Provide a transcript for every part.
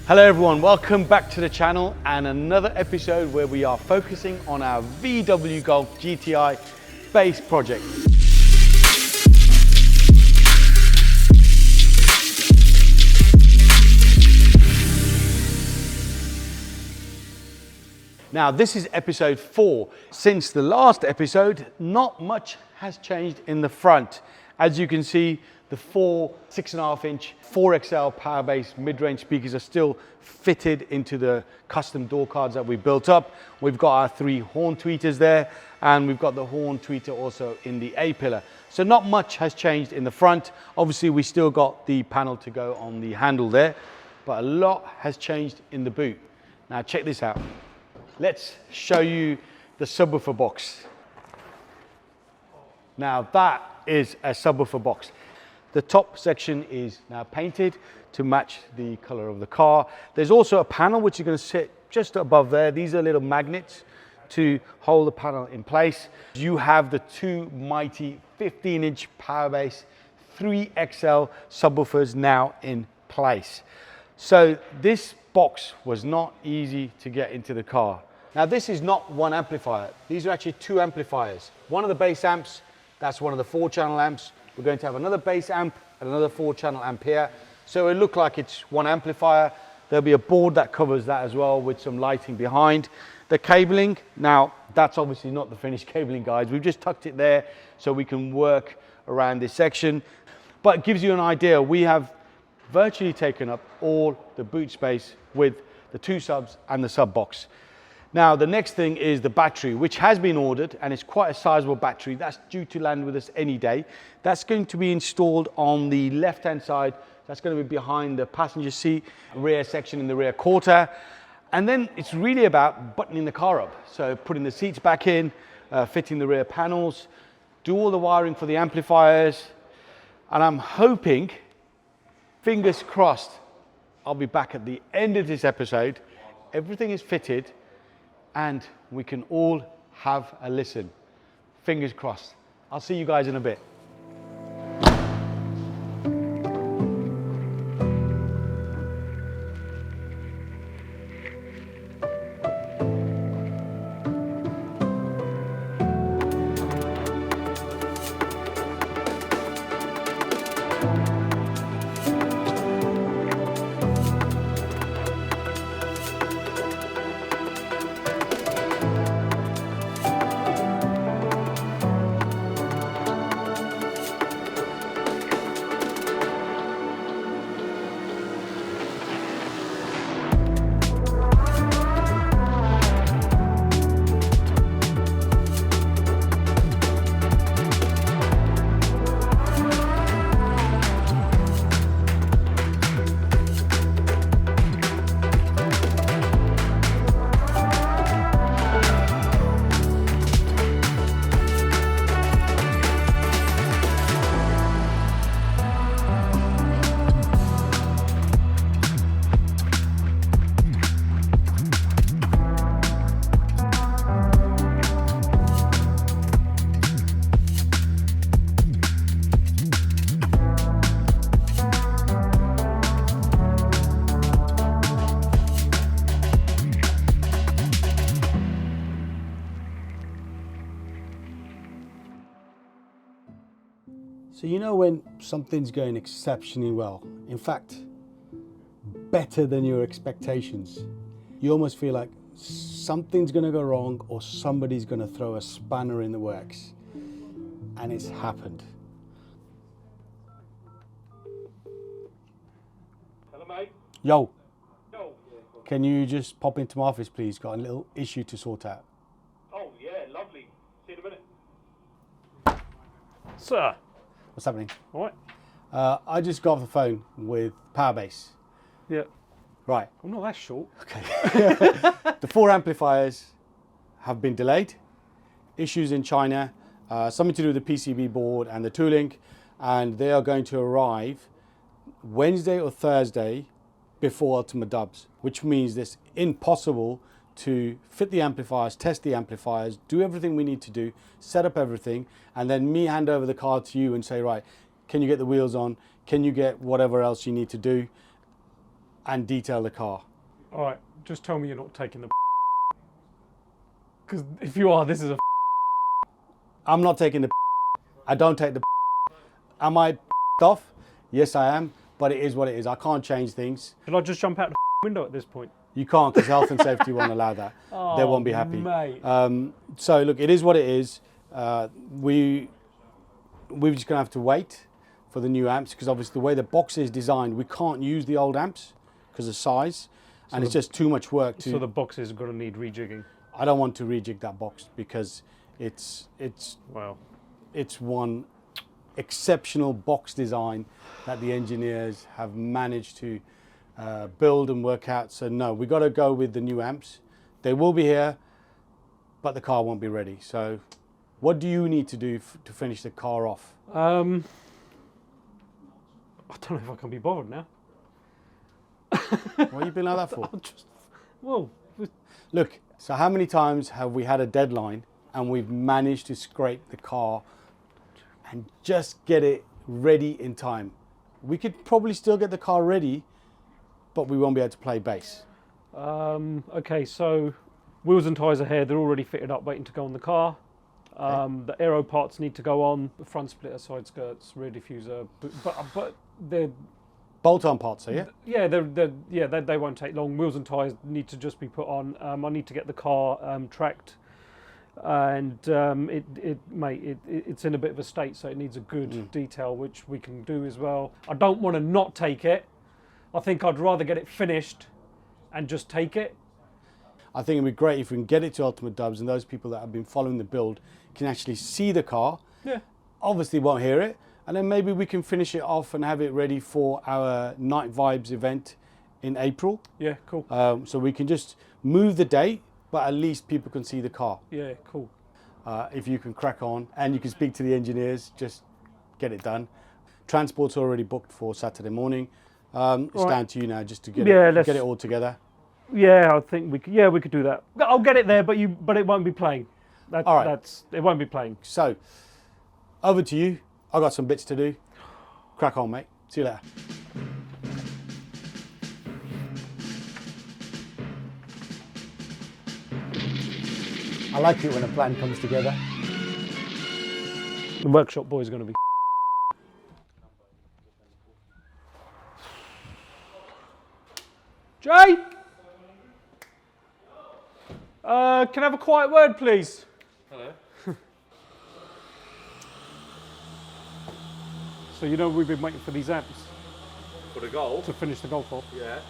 Hello everyone, welcome back to the channel and another episode where we are focusing on our VW Golf GTI base project. Now this is episode 4. Since the last episode, not much has changed in the front. As you can see, the four 6.5-inch 4XL power base mid-range speakers are still fitted into the custom door cards that we built up. We've got our 3 horn tweeters there, and we've got the horn tweeter also in the A-pillar. So not much has changed in the front. Obviously, we still got the panel to go on the handle there, but a lot has changed in the boot. Now check this out. Let's show you the subwoofer box. Now that is a subwoofer box. The top section is now painted to match the color of the car. There's also a panel which is going to sit just above there. These are little magnets to hold the panel in place. You have the 2 mighty 15-inch power base 3XL subwoofers now in place. So this box was not easy to get into the car. Now this is not one amplifier. These are actually 2 amplifiers. One of the bass amps, that's one of the 4-channel amps. We're going to have another bass amp and another 4-channel amp here. So it look like it's one amplifier. There'll be a board that covers that as well with some lighting behind. The cabling, now that's obviously not the finished cabling, guys. We've just tucked it there so we can work around this section. But it gives you an idea. We have virtually taken up all the boot space with the 2 subs and the sub box. Now, the next thing is the battery, which has been ordered, and it's quite a sizable battery. That's due to land with us any day. That's going to be installed on the left-hand side. That's going to be behind the passenger seat, rear section in the rear quarter. And then it's really about buttoning the car up. So putting the seats back in, fitting the rear panels, do all the wiring for the amplifiers. And I'm hoping, fingers crossed, I'll be back at the end of this episode. Everything is fitted, and we can all have a listen. Fingers crossed. I'll see you guys in a bit. So you know when something's going exceptionally well, in fact, better than your expectations, you almost feel like something's going to go wrong or somebody's going to throw a spanner in the works. And it's happened. Hello, mate. Yo, Yo. can you just pop into my office, please? Got a little issue to sort out. Oh, yeah, lovely. See you in a minute. Sir. What's happening? All right. I just got off the phone with Powerbase. Yeah. Right. I'm not that short. Okay. The 4 amplifiers have been delayed. Issues in China, something to do with the PCB board and the tooling, and they are going to arrive Wednesday or Thursday before Ultimate Dubs, which means it's impossible to fit the amplifiers, test the amplifiers, do everything we need to do, set up everything, and then me hand over the car to you and say, right, can you get the wheels on? Can you get whatever else you need to do? and detail the car. All right, just tell me you're not taking the. Because if you are, this is a. I'm not taking the. I don't take the. Am I off? Yes, I am. But it is what it is. I can't change things. Should I just jump out the window at this point? You can't, because health and safety won't allow that. Oh, they won't be happy. Mate. So look, it is what it is. We're just gonna have to wait for the new amps, because obviously the way the box is designed, we can't use the old amps because of size, and it's just too much work to. So the box is going to need rejigging. I don't want to rejig that box because it's Wow. it's one exceptional box design that the engineers have managed to build and work out. So no, we got to go with the new amps. They will be here, but the car won't be ready. So what do you need to do to finish the car off? I don't know if I can be bothered now. What have you been like that for? Well, Look, so how many times have we had a deadline and we've managed to scrape the car and just get it ready in time? We could probably still get the car ready, but we won't be able to play bass. okay, so wheels and tyres are here. They're already fitted up, waiting to go on the car. The aero parts need to go on. The front splitter, side skirts, rear diffuser, but they're Bolt-on parts, are you? yeah, they won't take long. Wheels and tyres need to just be put on. I need to get the car tracked, and it's in a bit of a state, so it needs a good detail, which we can do as well. I don't want to not take it. I think I'd rather get it finished and just take it. I think it'd be great if we can get it to Ultimate Dubs and those people that have been following the build can actually see the car. Yeah. Obviously won't hear it, and then maybe we can finish it off and have it ready for our Night Vibes event in April. Yeah, cool. So we can just move the date, but at least people can see the car. Yeah, cool. If you can crack on and you can speak to the engineers, just get it done. Transport's already booked for Saturday morning. It's down to you now just to get it all together. Yeah, I think we could do that. I'll get it there, but it won't be playing. All right. It won't be playing. So, over to you. I've got some bits to do. Crack on, mate. See you later. I like it when a plan comes together. The workshop boy is going to be. Jay! Can I have a quiet word, please? Hello. So you know we've been waiting for these amps For the goal? to finish the golf off. Yeah.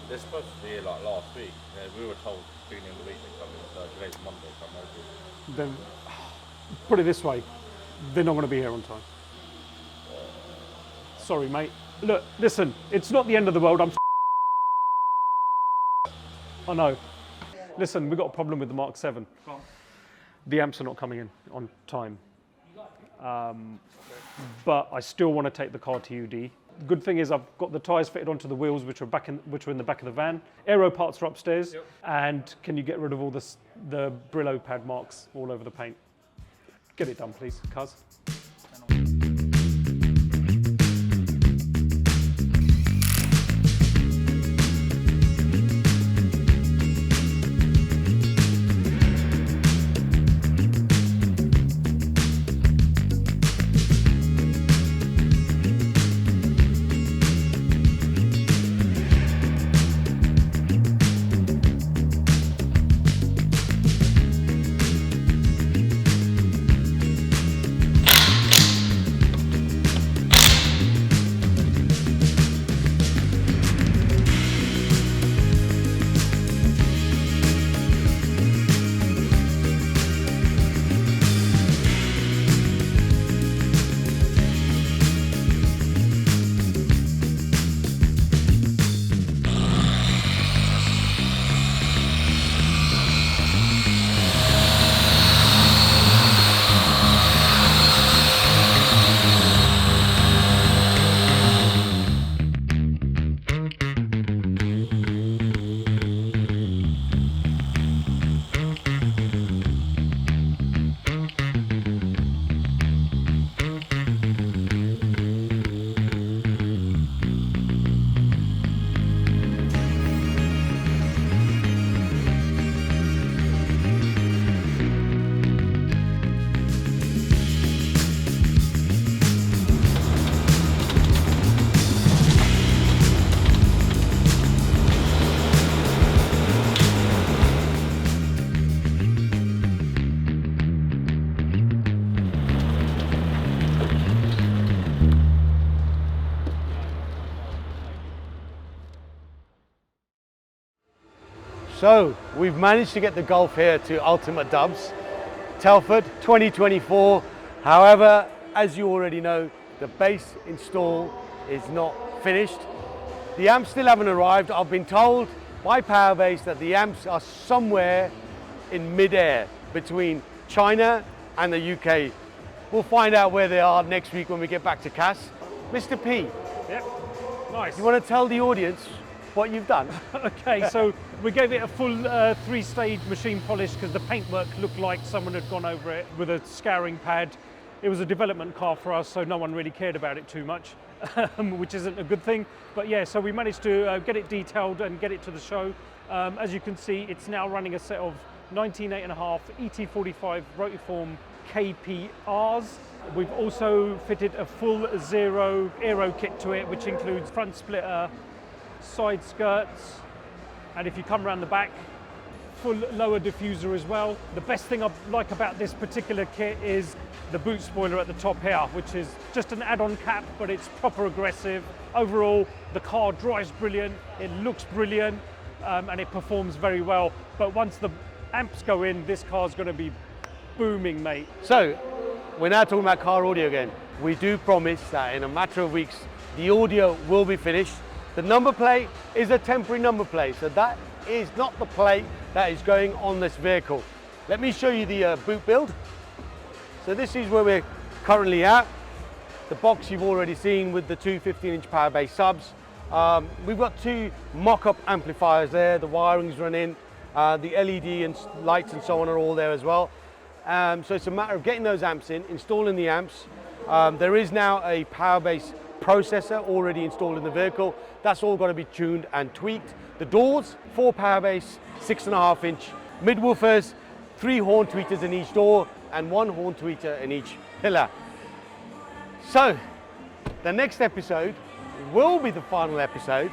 They're supposed to be here like last week. We were told beginning of the week they're coming, so today's Monday, so I'm hoping. Then, put it this way, they're not going to be here on time. Sorry, mate. Look, listen, it's not the end of the world. I know. Listen, we've got a problem with the Mark 7. The amps are not coming in on time. But I still want to take the car to UD. Good thing is I've got the tyres fitted onto the wheels, which are in the back of the van. Aero parts are upstairs. Yep. And can you get rid of all the Brillo pad marks all over the paint? Get it done, please, cuz. So we've managed to get the Golf here to Ultimate Dubs, Telford 2024. However, as you already know, the base install is not finished. The amps still haven't arrived. I've been told by Powerbase that the amps are somewhere in mid-air between China and the UK. We'll find out where they are next week when we get back to CAS. Mr. P, Yep, nice. you want to tell the audience what you've done? Okay, so we gave it a full 3-stage machine polish because the paintwork looked like someone had gone over it with a scouring pad. It was a development car for us, so no one really cared about it too much, which isn't a good thing. But yeah, so we managed to get it detailed and get it to the show. As you can see, it's now running a set of 19.5 ET45 rotiform KPRs. We've also fitted a full zero aero kit to it, which includes front splitter, side skirts, and if you come around the back, full lower diffuser as well. The best thing I like about this particular kit is the boot spoiler at the top here, which is just an add-on cap, but it's proper aggressive. Overall, the car drives brilliant, it looks brilliant, and it performs very well. But once the amps go in, this car's going to be booming, mate. So, we're now talking about car audio again. We do promise that in a matter of weeks, the audio will be finished. The number plate is a temporary number plate, so that is not the plate that is going on this vehicle. Let me show you the boot build. So this is where we're currently at. The box you've already seen with the two 15-inch Powerbase subs. We've got two mock-up amplifiers there, the wiring's running, the LED and lights and so on are all there as well. So it's a matter of getting those amps in, installing the amps. There is now a Powerbase processor already installed in the vehicle. That's all got to be tuned and tweaked. The doors, 4 Powerbase 6.5-inch mid-woofers, 3 horn tweeters in each door and 1 horn tweeter in each pillar. So the next episode will be the final episode.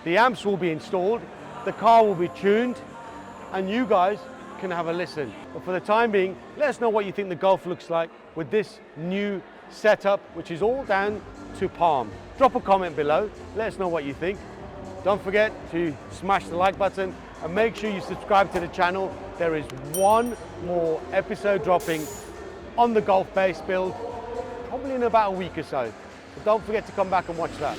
The amps will be installed, the car will be tuned, and you guys can have a listen. But for the time being, let us know what you think the Golf looks like with this new setup, which is all down to Palm. Drop a comment below, let us know what you think. Don't forget to smash the like button and make sure you subscribe to the channel. There is one more episode dropping on the Golf base build, probably in about a week or so. So don't forget to come back and watch that.